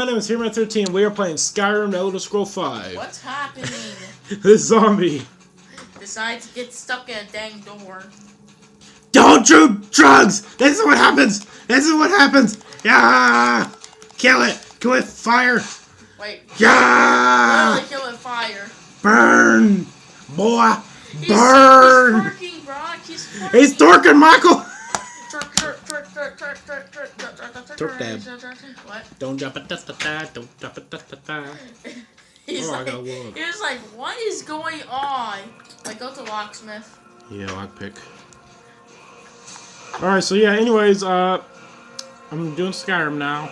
my name is Hero13. We are playing Skyrim: The Elder Scrolls 5. What's happening? This zombie Decides to get stuck in a dang door. don't do drugs! This is what happens! This is what happens! Yeah! Kill it! Kill it! Fire! Wait. Yeah! Literally kill with fire. Burn! Boy! Burn! He's twerking, Brock. He's twerking. He's twerking, Michael! Twerk dab. What? Don't drop it, don't drop it, He's Oh, I like, got one. he was like, what is going on? Like, go to locksmith. Yeah, lockpick. Alright, so yeah, anyways, I'm doing Skyrim now.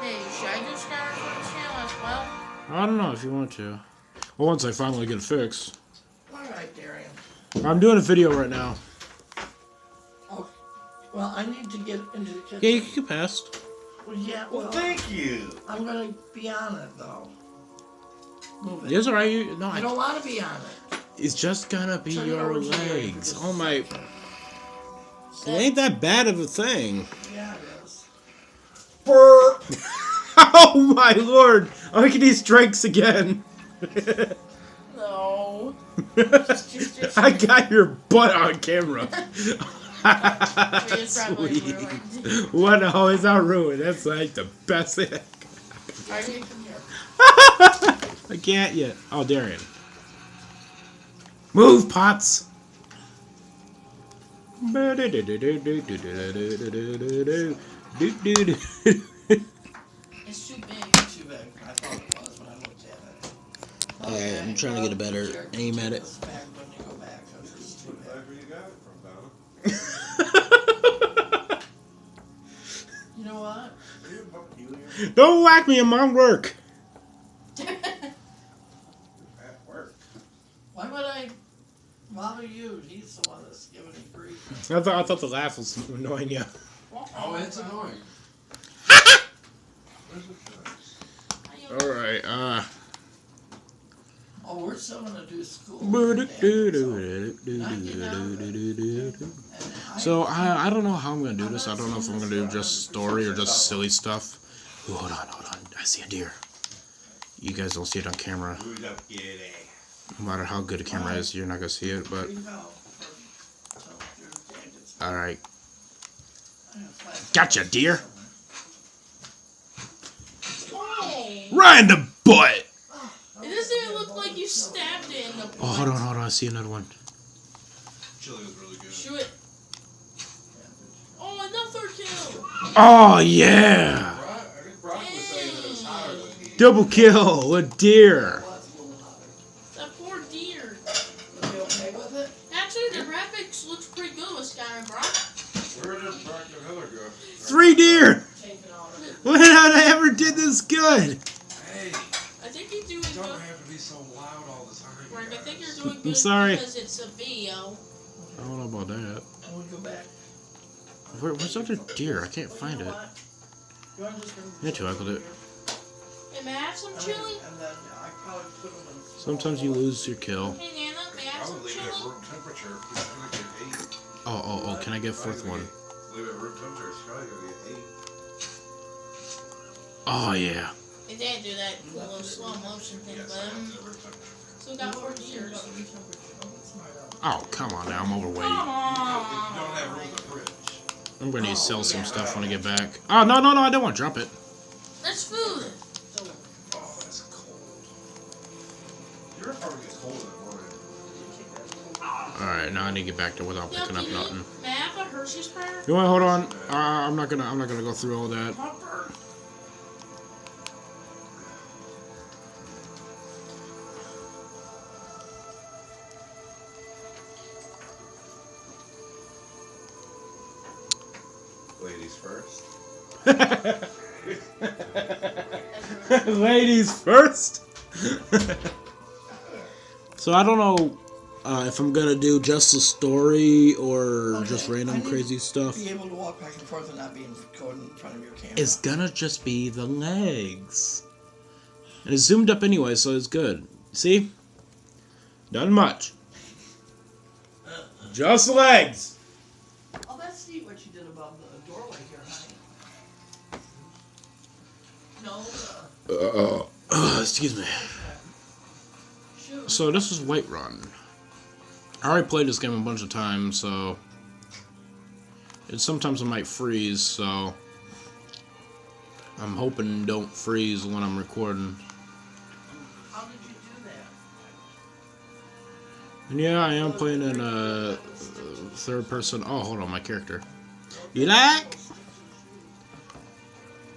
Hey, should I do Skyrim for the channel as well? I don't know if you want to. Well, once I finally get it fixed. Alright, Darian. I'm doing a video right now. Oh, well, I need to get into the kitchen. Yeah, you can pass. Well, yeah, Well, thank you. I'm going to be on it, though. Move it. It's alright, no, I don't want to be on it. it's just gonna be Turn it your over here legs. for Oh just a my. second. It ain't that bad of a thing. Yeah, it is. Oh my lord! Oh, look at these drinks again. No. I got your butt on camera. It's probably Sweet. ruined. What? Oh, it's not ruined. That's like the best thing. Alright, you come here. I can't yet. Oh, Darian. Move, Pots. It's too big. Too big. I thought it was when I looked at it. Alright, I'm trying to get a better aim at it. This back when you go back, 'cause it's too big. Where you got it from, Donna? You know what? Don't whack me in my work. At work. Why would I bother you? He's the one that's giving me grief. I thought the laugh was annoying you. Oh, it's annoying. Alright, Oh, we're still going to do school. So, I don't know how I'm going to do this. I don't know if I'm going to do just story or just silly stuff. Ooh, hold on. I see a deer. You guys don't see it on camera. Who's up, kitty? No matter how good a camera is, you're not going to see it, but... Alright. Gotcha, deer. Oh. Right in the butt! It doesn't even look like you stabbed it in the Oh, hold on. I see another one. Chili was really good. Shoot it. Oh, another kill. Oh, yeah! I think Brock was saying that it was hotter than he. Double kill with deer. That poor deer. Are you okay with it? Actually, the graphics looks pretty good with Skyrim, Brock. Where did Brock and Heather go? 3 deer! Take it out of it. When I ever did this good? Hey, I think you're doing don't good. have to be so loud all the time. Frank, I guys. think you're doing good sorry. because it's a video. I don't know about that. And we go back. Where's the other deer? I can't Well, find you know it. what? You want to just bring Yeah, too, I could do it. Hey, may I have some chili? And then I probably put them in. Sometimes you lose your kill. Hey, Nana, may I have some Probably leave it at chili? room temperature. It's gonna get 8. Oh, can I get 4th one? Leave it at room temperature. It's probably gonna get 8. Oh, yeah. It didn't do that little slow motion thing, Yes, but I have to room temperature. still got 4 deers. Oh, come on now. I'm overweight. Come If you don't on. have room in the fridge. I'm going to need to sell some stuff when I get back. Oh, no. I don't want to drop it. That's food. Oh, that's cold. Your apartment gets colder than mine. Alright, now I need to get back there without Yo, picking up can nothing. may I have a Hershey's bar? You want to hold on? I'm not gonna go through all that. Pumper. Ladies first. Ladies first. So I don't know if I'm gonna do just a story or Okay, just I random need crazy stuff. Be able to walk back and forth and not be going in front of your camera. It's gonna just be the legs. And it's zoomed up anyway, so it's good. See? Not much. Just legs. Oh, that's neat what you did above the doorway here, honey. Excuse me. So this is Whiterun. I already played this game a bunch of times, so sometimes it might freeze, so I'm hoping it don't freeze when I'm recording. How did you do that? And yeah, I am playing in third person. Oh, hold on, my character. You like?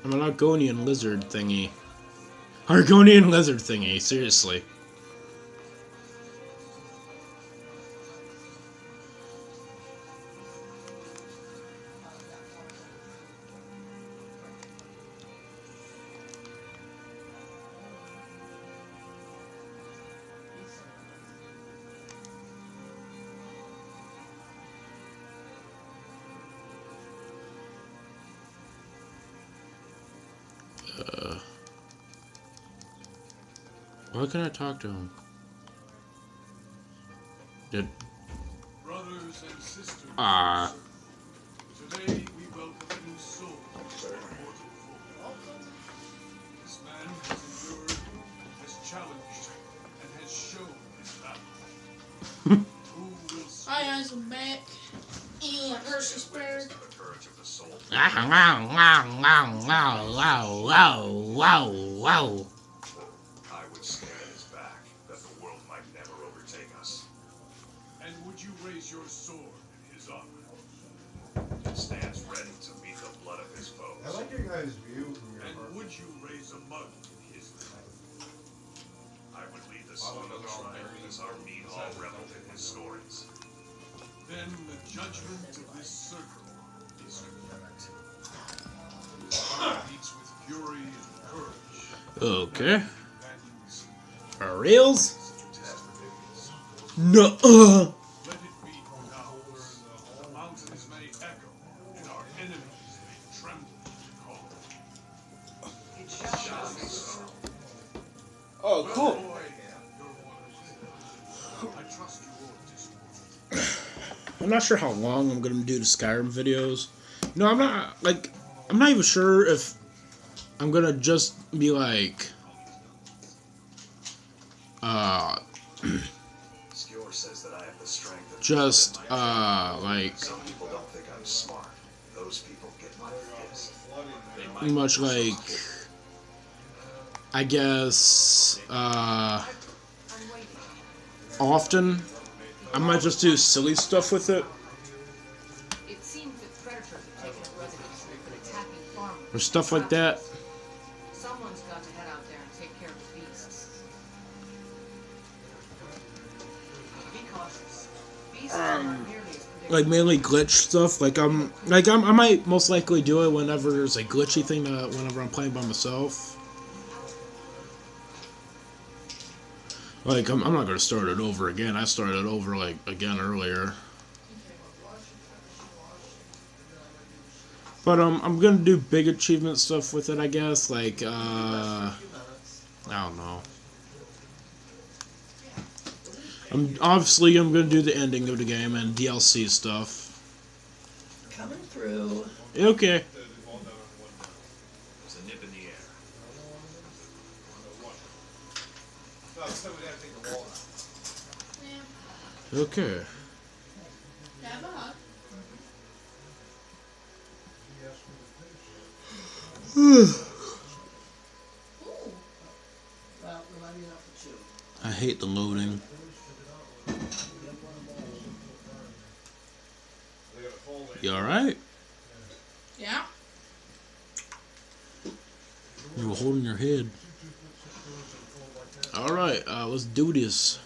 I'm an Argonian lizard thingy. Argonian lizard thingy, seriously. Why can't I talk to him? Brothers and sisters, today we welcome a new soul to our mortal fold. This man has endured, has challenged, and has shown his valor. Who will Hi guys, I'm back. And Hershey Square. the courage of the soul? Wow, wow, wow, wow, wow, wow, wow. I would stand his back, that the world might never overtake us. And would you raise your sword in his honor? He stands ready to meet the blood of his foes. I like your guys' view from your And apartment. would you raise a mug in his name? I would lead the Solo tribe as our meat hall reveled in his stories. Then the judgment of this circle is complete. His heart beats with fury and courage. Okay. Companions, For reals? test forgiveness. No. Let it be now. The mountains may echo, and our enemies may tremble to call. It shall be so. Oh, cool. Boy, your word. I trust you all this morning. I'm not sure how long I'm gonna do the Skyrim videos. No, I'm not even sure if I'm gonna just be like, Skewer says that I have the strength of just, like, Some people don't think I'm smart. Those people get my fist. They might pretty much like, I guess, often, I might just do silly stuff with it, It seems that predators have taken up residence and have been attacking farmers. or stuff like that. Someone's got to head out there and take care of the beasts. Be cautious. Beasts aren't nearly as predictable. Like mainly glitch stuff. I might most likely do it whenever there's a glitchy thing. Whenever I'm playing by myself. Like I'm not gonna start it over again. I started over like again earlier. But I'm gonna do big achievement stuff with it. I guess like I don't know. I'm gonna do the ending of the game and DLC stuff. Coming through. Okay. There's a nip in the air. No, so we'd have to take the wall out. Yeah. Okay. Have a hug. Ooh. Well, there might be enough for two. I hate the loading. You alright? Yeah. You were holding your head. Alright, let's do this.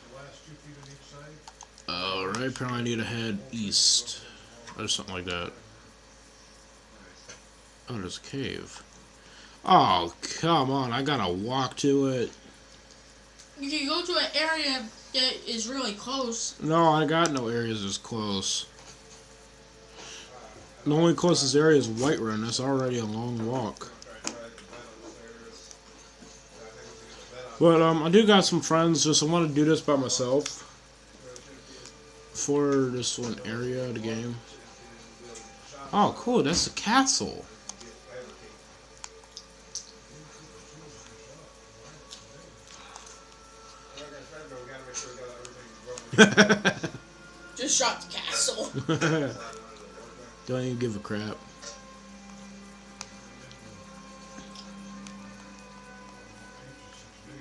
Alright, apparently I need to head east. Or something like that. Oh, there's a cave. Oh, come on, I gotta walk to it. You can go to an area that is really close. No, I got no areas that's close. The only closest area is Whiterun. That's already a long walk. But I do got some friends. Just I want to do this by myself for this one area of the game. Oh, cool! That's a castle. Make sure I got everything. Just shot the castle. Don't even give a crap.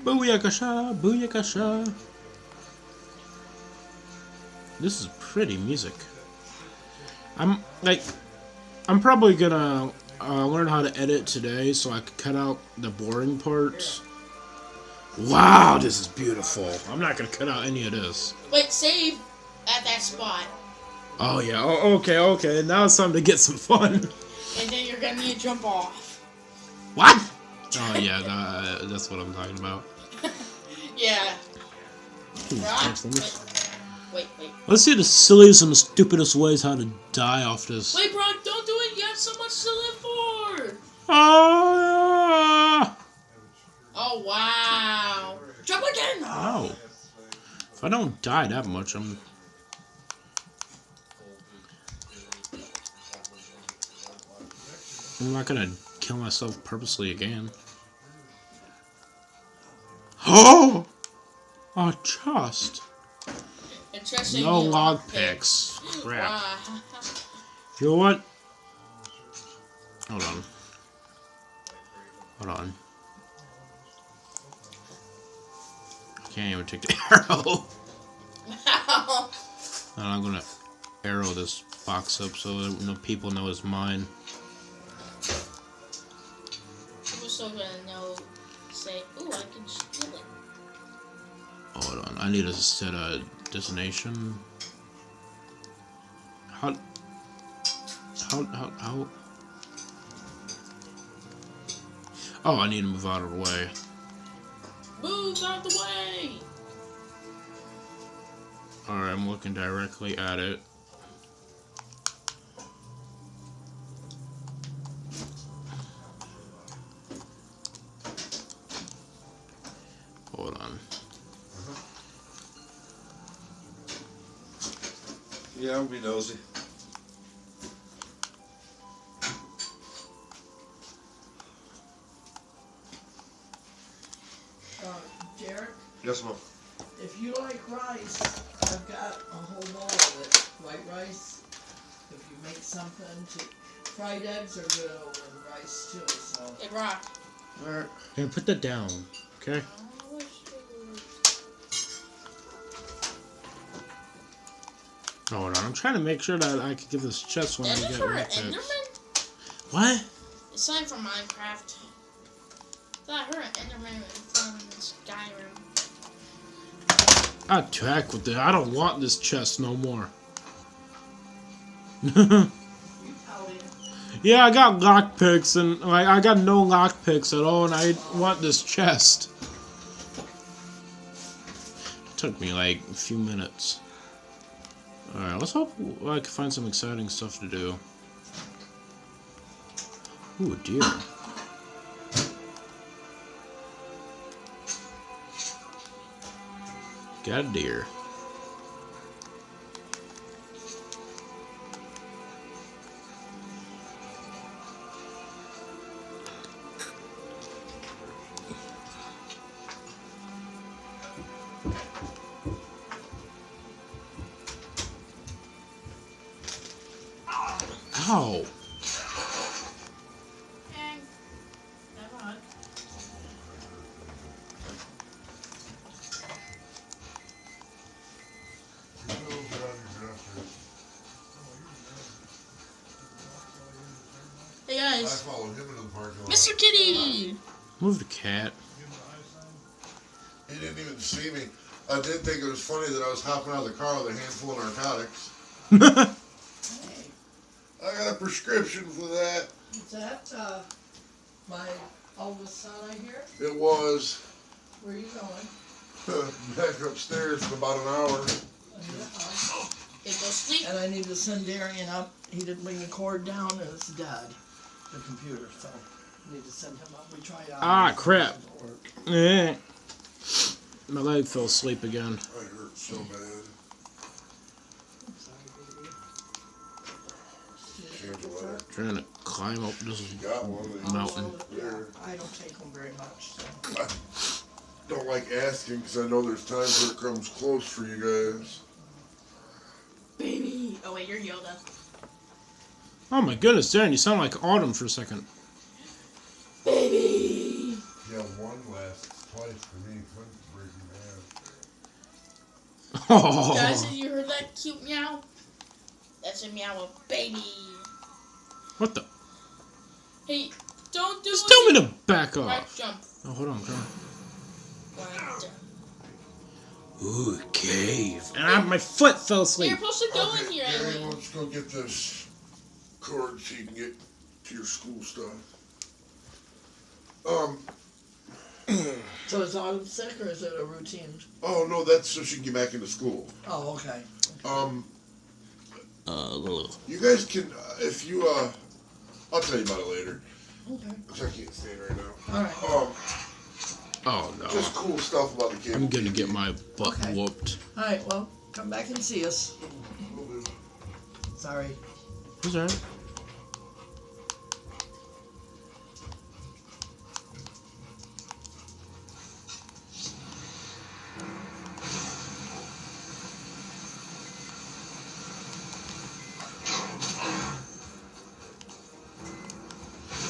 Booyakasha, booyakasha. This is pretty music. I'm probably gonna learn how to edit today so I can cut out the boring parts. Wow, this is beautiful. I'm not gonna cut out any of this. Wait, save at that spot. Oh yeah. Oh, okay. Now it's time to get some fun. And then you're gonna need to jump off. What? Oh yeah, that's what I'm talking about. Yeah. Ooh, Brock, thanks, let me- wait. Let's see the silliest and the stupidest ways how to die off this. Wait, Brock, don't do it. You have so much to live for. Oh, Oh, wow. Jump again. Ow. If I don't die that much, I'm not gonna kill myself purposely again. Oh! A chest. Interesting. No log picks. Crap. Wow. You know what? Hold on. I can't even take the arrow. And I'm gonna arrow this box up so that people know it's mine. People still gonna know, say, ooh, I can steal it. Hold on, I need to set a destination. How? Oh, I need to move out of the way. Move out the way! Alright, I'm looking directly at it. Hold on. Yeah, I'll be nosy. Derek, Yes, Mom. if you like rice, I've got a whole bowl of it. White rice. If you make something to fried eggs are good over rice too. So Hey, Brock. Alright. Here, put that down, okay? Hold on, I'm trying to make sure that I can give this chest when I Is get it for an rock picks. Enderman? What? It's something from Minecraft. I thought I heard an Enderman from Skyrim. Ah, to heck with it. I don't want this chest no more. you pouting. Yeah, I got lockpicks and like I got no lockpicks at all, and I want this chest. It took me like a few minutes. All right, let's hope I can find some exciting stuff to do. Ooh, deer. Got a deer. Ow. Dang. Never mind. Hey I guys, followed him into the parking lot. Mr. Kitty! Move the cat. He didn't even see me. I did think it was funny that I was hopping out of the car with a handful of narcotics. Hey, I got a prescription for that. is that my oldest son I hear? It was Where are you going? back upstairs for about an hour. Hey, go sleep. And I need to send Darian up. He didn't bring the cord down and it's dead. The computer, so I need to send him up. We tried out. Ah, crap. It doesn't work. Eh. My leg fell asleep again. I hurt so bad. I'm sorry, baby. Change the weather. Trying to climb up this Got one. mountain. Yeah, I don't take them very much. So. don't like asking because I know there's times where it comes close for you guys. Baby. Oh wait, you're Yoda. Oh my goodness, Darren, you sound like Autumn for a second. Baby. Yeah, one lasts twice for me. Couldn't break me down. Oh. Guys, have you heard that cute meow? That's a meow of baby. What the? Hey, don't do Just it. tell me to back Right off. jump. Oh, hold on, come on. Right jump. Ooh, cave. And my foot fell asleep. You're supposed to go in here, Gary, Eileen. let's go get this cord so you can get to your school stuff. So is Autumn sick or is it a routine? Oh no, that's so she can get back into school. Oh, okay. You guys can, if you, I'll tell you about it later. Okay. Because I can't stand right now. Alright. Oh no. Just cool stuff about the cable. I'm gonna get my butt Okay. whooped. Alright, well, come back and see us. Sorry. Who's that?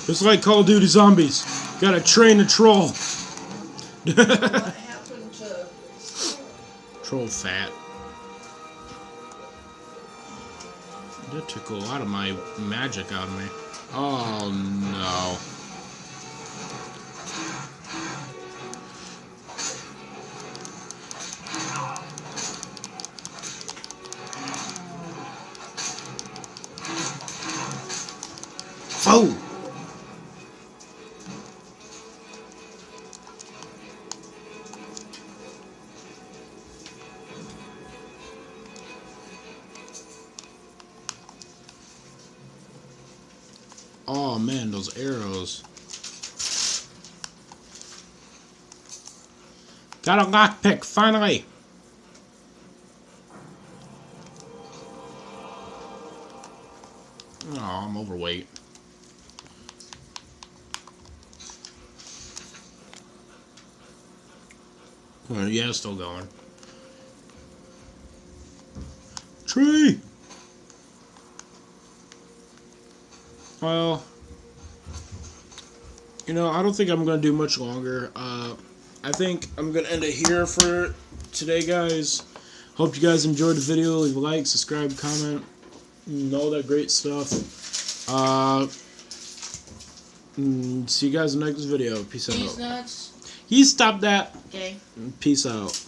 It's like Call of Duty Zombies. Gotta train a troll. What happened to... Troll fat. That took a lot of my magic out of me. Oh no. Oh! Oh man, those arrows. Got a lockpick, finally! Oh, I'm overweight. Yeah, it's still going. Tree! Well, you know, I don't think I'm going to do much longer. I think I'm going to end it here for today, guys. Hope you guys enjoyed the video. Leave a like, subscribe, comment, and all that great stuff. See you guys in the next video. Peace Cheese out. nuts. You stop that. Okay. Peace out.